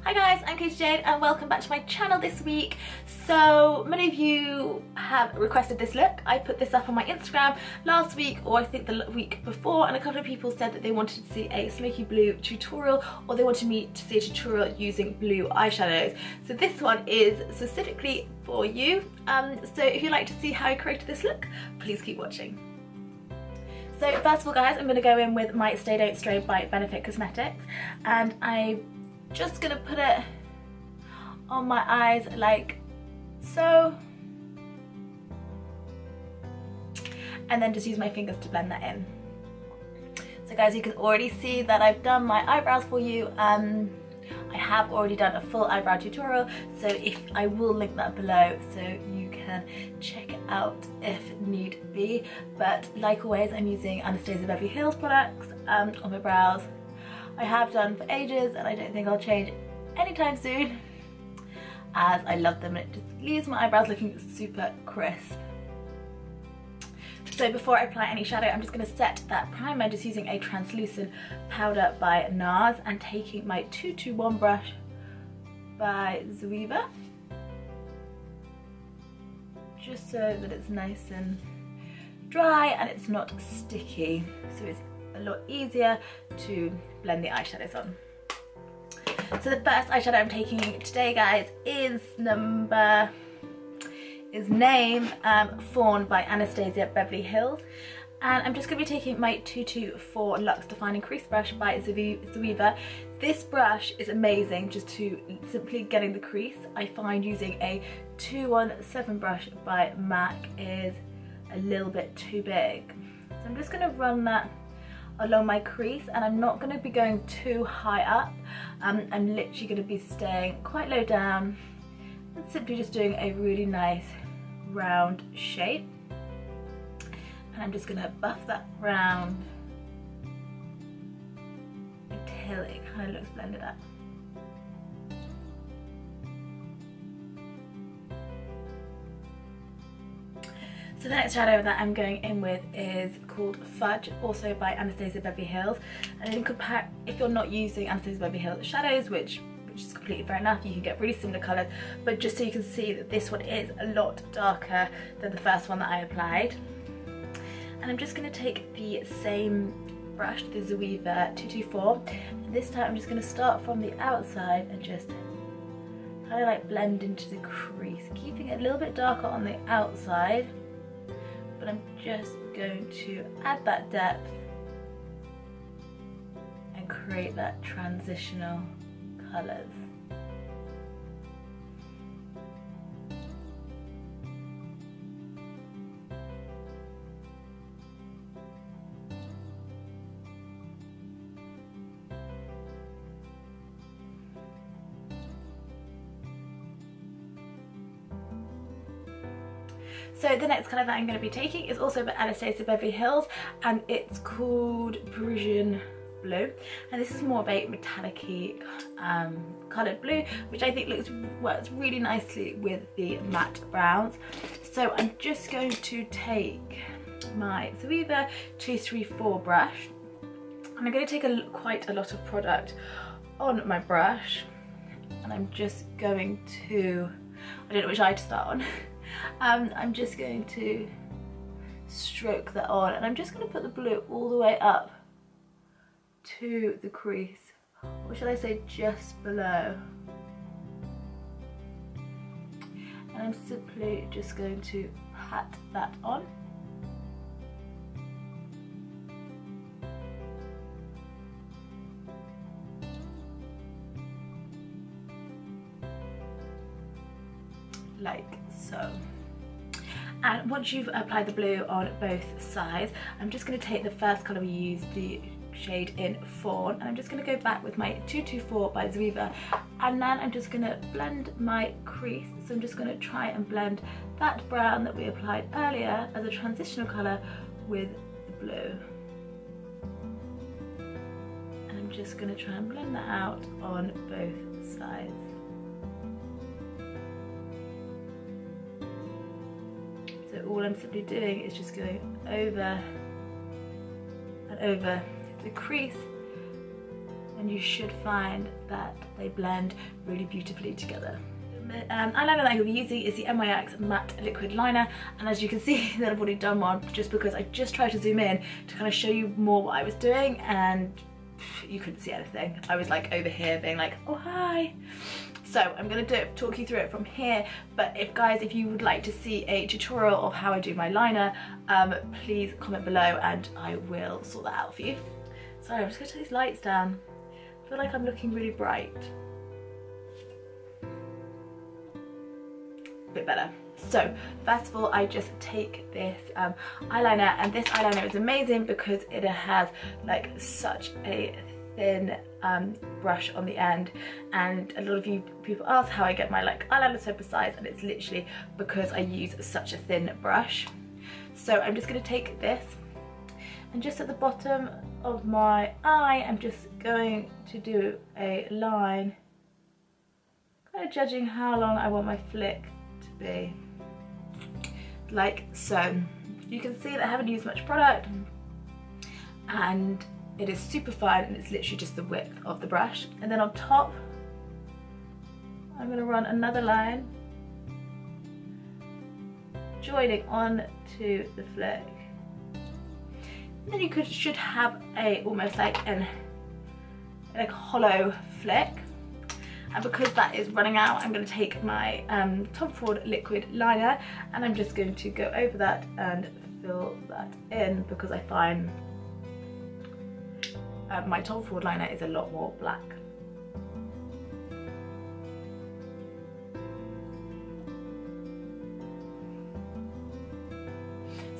Hi guys, I'm Katy and welcome back to my channel this week. So many of you have requested this look. I put this up on my Instagram last week, or I think the week before, and a couple of people said that they wanted to see a smoky blue tutorial, or they wanted me to see a tutorial using blue eyeshadows. So this one is specifically for you. So if you'd like to see how I created this look, please keep watching. So first of all guys, I'm going to go in with my Stay Don't Stray by Benefit Cosmetics, and I'm just going to put it on my eyes like so, and then just use my fingers to blend that in. So guys, you can already see that I've done my eyebrows for you. I have already done a full eyebrow tutorial, so I will link that below so you can check it out if need be. But like always, I'm using Anastasia Beverly Hills products on my brows. I have done for ages and I don't think I'll change anytime soon, as I love them and it just leaves my eyebrows looking super crisp. So before I apply any shadow, I'm just going to set that primer just using a translucent powder by NARS and taking my 221 brush by Rivera, just so that it's nice and dry and it's not sticky, so it's a lot easier to blend the eyeshadows on. So the first eyeshadow I'm taking today guys is named Fawn by Anastasia Beverly Hills, and I'm just going to be taking my 224 Luxe Defining Crease Brush by Rivera. This brush is amazing just to simply getting the crease. I find using a 217 brush by MAC is a little bit too big, so I'm just going to run that along my crease, and I'm not going to be going too high up. I'm literally going to be staying quite low down and simply just doing a really nice round shape, and I'm just going to buff that round until it kind of looks blended up. So the next shadow that I'm going in with is called Fudge, also by Anastasia Beverly Hills. And in compare, if you're not using Anastasia Beverly Hills shadows, which is completely fair enough, you can get really similar colours, but just so you can see that this one is a lot darker than the first one that I applied. And I'm just going to take the same brush, the Rivera 224, and this time I'm just going to start from the outside and just kind of like blend into the crease, keeping it a little bit darker on the outside, but I'm just going to add that depth and create that transitional colours. So the next colour that I'm going to be taking is also by Anastasia Beverly Hills, and it's called Purissian blue, and this is more of a metallic-y coloured blue, which I think works really nicely with the matte browns. So I'm just going to take my Rivera 234 brush, and I'm going to take quite a lot of product on my brush, and I'm just going to, I don't know which eye to start on. I'm just going to stroke that on, and I'm just going to put the blue all the way up to the crease, or should I say just below, and I'm simply just going to pat that on. Like so. And once you've applied the blue on both sides, I'm just going to take the first colour we used, the shade in Fawn, and I'm just going to go back with my 224 by Rivera, and then I'm just going to blend my crease. So I'm just going to try and blend that brown that we applied earlier as a transitional colour with the blue, and I'm just going to try and blend that out on both sides. So all I'm simply doing is just going over and over the crease and you should find that they blend really beautifully together. Eyeliner that I'm going to be using is the NYX Matte Liquid Liner, and as you can see that I've already done one just because I just tried to zoom in to kind of show you more what I was doing, and you couldn't see anything. I was like over here being like, oh hi. So I'm going to talk you through it from here, but if you would like to see a tutorial of how I do my liner, please comment below and I will sort that out for you. Sorry, I'm just going to take these lights down. I feel like I'm looking really bright. Bit better. So first of all, I just take this eyeliner, and this eyeliner is amazing because it has like such a thin brush on the end, and a lot of you people ask how I get my like eyeliner so precise, and it's literally because I use such a thin brush. So I'm just going to take this, and just at the bottom of my eye I'm just going to do a line, kind of judging how long I want my flick to be, like so. You can see that I haven't used much product and it is super fine, and it's literally just the width of the brush. And then on top I'm going to run another line joining on to the flick, and then you should have a almost like a hollow flick. And because that is running out, I'm going to take my Tom Ford liquid liner, and I'm just going to go over that and fill that in, because I find my Tom Ford liner is a lot more black.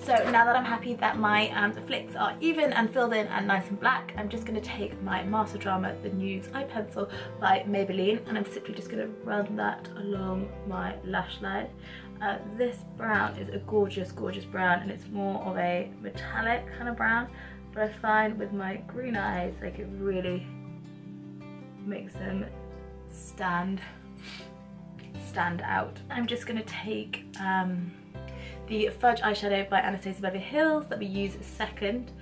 So now that I'm happy that my flicks are even and filled in and nice and black, I'm just going to take my Master Drama The Nudes Eye Pencil by Maybelline, and I'm simply just going to run that along my lash line. This brown is a gorgeous, gorgeous brown, and it's more of a metallic kind of brown, but I find with my green eyes, like it really makes them stand out. I'm just going to take the Fudge eyeshadow by Anastasia Beverly Hills that we use second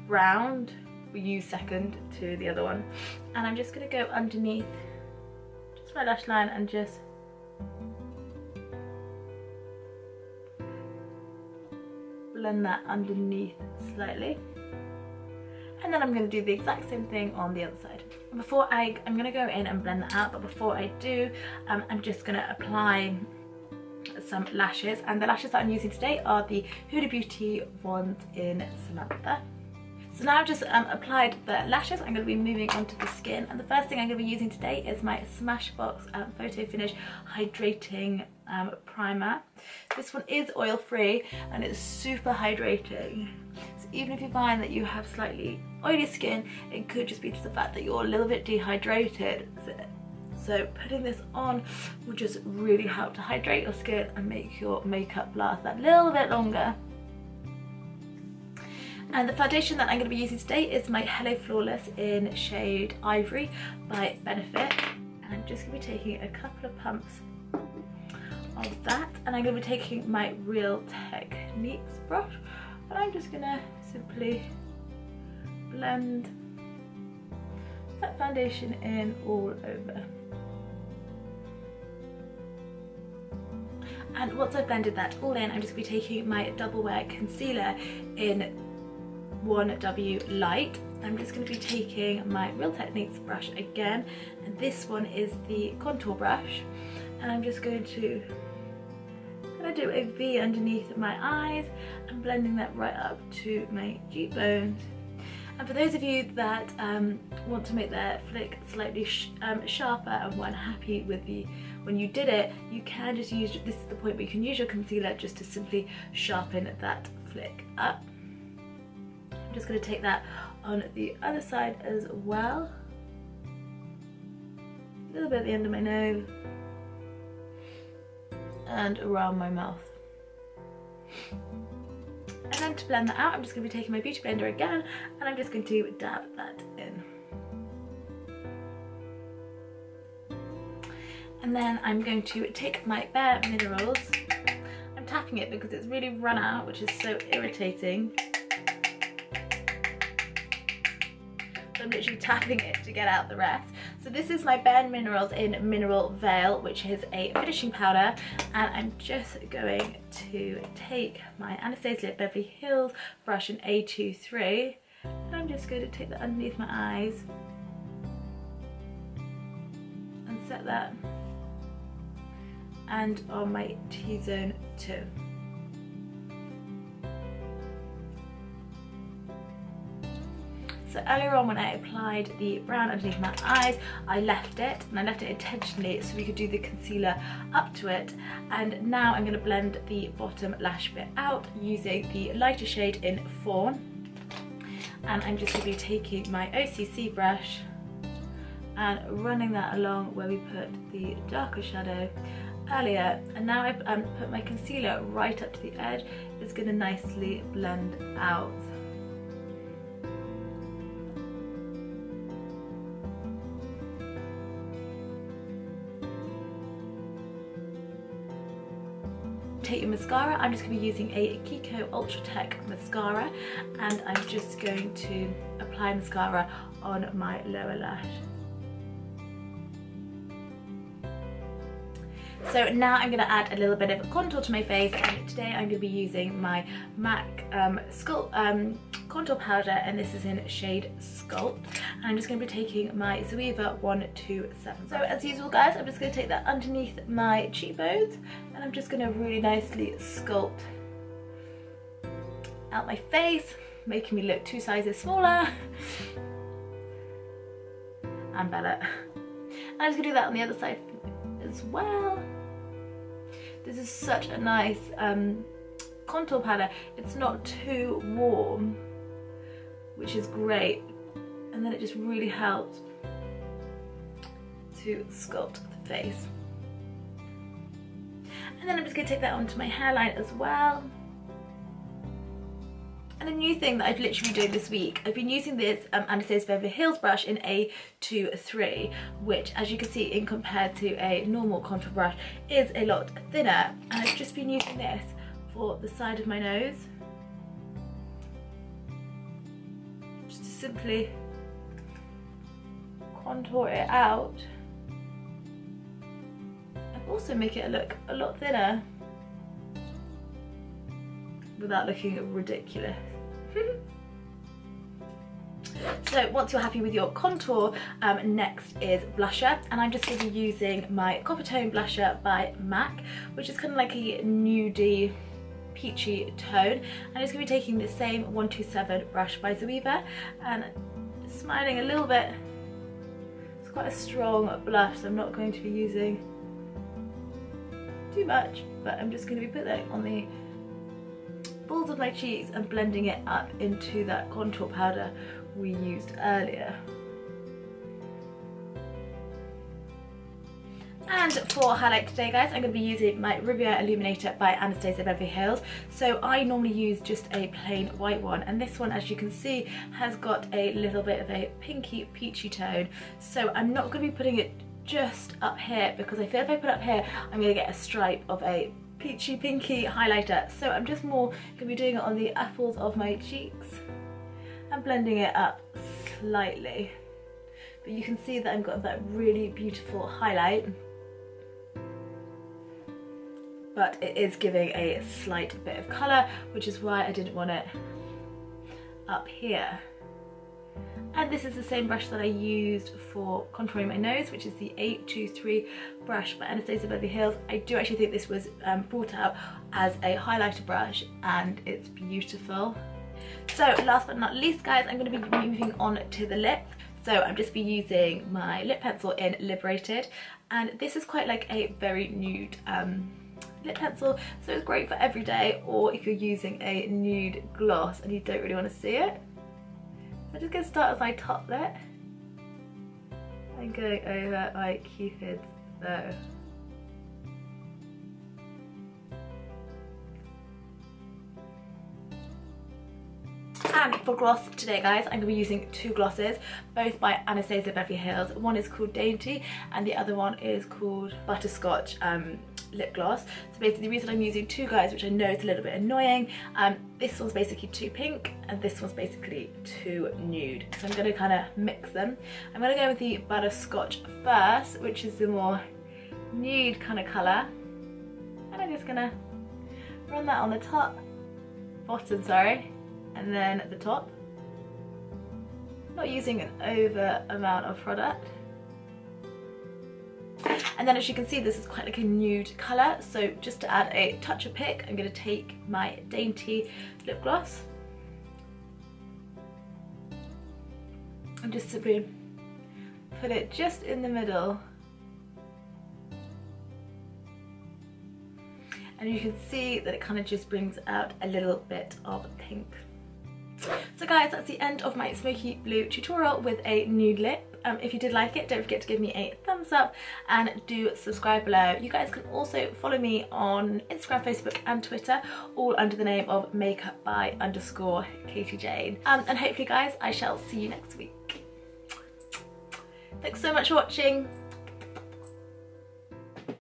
round. We use second to the other one, and I'm just going to go underneath just my lash line and just blend that underneath slightly. And then I'm going to do the exact same thing on the other side. And before I'm going to go in and blend that out, but before I do, I'm just going to apply some lashes, and the lashes that I'm using today are the Huda Beauty ones in Samantha. So now I've just applied the lashes, I'm going to be moving on to the skin, and the first thing I'm going to be using today is my Smashbox Photo Finish Hydrating Primer. This one is oil free and it's super hydrating. So even if you find that you have slightly oily skin, it could just be just the fact that you're a little bit dehydrated. So putting this on will just really help to hydrate your skin and make your makeup last that little bit longer. And the foundation that I'm going to be using today is my Hello Flawless in shade Ivory by Benefit. And I'm just going to be taking a couple of pumps of that, and I'm going to be taking my Real Techniques brush, and I'm just going to simply blend that foundation in all over. And once I've blended that all in, I'm just going to be taking my Double Wear Concealer in 1W Light. I'm just going to be taking my Real Techniques brush again, and this one is the contour brush, and I'm just going to do a V underneath my eyes and blending that right up to my cheekbones. And for those of you that want to make their flick slightly sharper and weren't happy with when you did it, you can just use, this is the point where you can use your concealer just to simply sharpen that flick up. I'm just going to take that on the other side as well. A little bit at the end of my nose and around my mouth. And then to blend that out, I'm just going to be taking my beauty blender again, and I'm just going to dab that in. And then I'm going to take my Bare Minerals. I'm tapping it because it's really run out, which is so irritating. So I'm literally tapping it to get out the rest. So this is my Bare Minerals in Mineral Veil, which is a finishing powder, and I'm just going to take my Anastasia Beverly Hills brush in A23, and I'm just going to take that underneath my eyes and set that, and on my T-zone too. So earlier on when I applied the brown underneath my eyes, I left it, and I left it intentionally so we could do the concealer up to it. And now I'm going to blend the bottom lash bit out using the lighter shade in Fawn. And I'm just going to be taking my OCC brush and running that along where we put the darker shadow earlier. And now I've put my concealer right up to the edge. It's going to nicely blend out. Take your mascara. I'm just going to be using a Kiko Ultra Tech mascara, and I'm just going to apply mascara on my lower lash. So now I'm going to add a little bit of contour to my face, and today I'm going to be using my MAC Scuplt contour powder, and this is in shade Scuplt. And I'm just going to be taking my Zoeva 127. So as usual guys, I'm just going to take that underneath my cheekbones, and I'm just going to really nicely sculpt out my face, making me look 2 sizes smaller and better. And I'm just going to do that on the other side as well. This is such a nice contour powder. It's not too warm, which is great, and then it just really helps to sculpt the face. And then I'm just going to take that onto my hairline as well. And a new thing that I've literally been doing this week, I've been using this Anastasia Beverly Hills brush in A23, which, as you can see, in compared to a normal contour brush, is a lot thinner. And I've just been using this for the side of my nose, just to simply contour it out and also make it look a lot thinner without looking ridiculous. So once you're happy with your contour, next is blusher, and I'm just going to be using my Copper Tone blusher by MAC, which is kind of like a nudie peachy tone. I'm just going to be taking the same 127 brush by Zoeva and smiling a little bit. It's quite a strong blush, so I'm not going to be using too much, but I'm just going to be putting it on the balls of my cheeks and blending it up into that contour powder we used earlier. And for highlight today guys, I'm going to be using my Rivera Illuminator by Anastasia Beverly Hills. So I normally use just a plain white one, and this one, as you can see, has got a little bit of a pinky peachy tone. So I'm not going to be putting it just up here, because I feel if I put it up here I'm going to get a stripe of a peachy pinky highlighter. So I'm just more going to be doing it on the apples of my cheeks and blending it up slightly. But you can see that I've got that really beautiful highlight, but it is giving a slight bit of colour, which is why I didn't want it up here. And this is the same brush that I used for contouring my nose, which is the 823 brush by Anastasia Beverly Hills. I do actually think this was brought out as a highlighter brush, and it's beautiful. So last but not least guys, I'm going to be moving on to the lips. So I'm just be using my lip pencil in Liberated, and this is quite like a very nude lip pencil, so it's great for everyday, or if you're using a nude gloss and you don't really want to see it. So I'm just going to start with my top lip and going over my cupid's bow. And for gloss today guys, I'm going to be using 2 glosses, both by Anastasia Beverly Hills. One is called Dainty and the other one is called Butterscotch lip gloss. So basically the reason I'm using two guys, which I know is a little bit annoying, this one's basically too pink and this one's basically too nude. So I'm going to kind of mix them. I'm going to go with the Scotch first, which is the more nude kind of colour. And I'm just going to run that on the bottom, sorry, and then at the top. Not using an over amount of product. And then as you can see, this is quite like a nude colour, so just to add a touch of pick, I'm going to take my Dainty lip gloss and just simply put it just in the middle. And you can see that it kind of just brings out a little bit of pink. So guys, that's the end of my smoky blue tutorial with a nude lip. If you did like it, don't forget to give me a thumbs up and do subscribe below. You guys can also follow me on Instagram, Facebook and Twitter, all under the name of makeup_by_Katy Jane. And hopefully guys, I shall see you next week. Thanks so much for watching.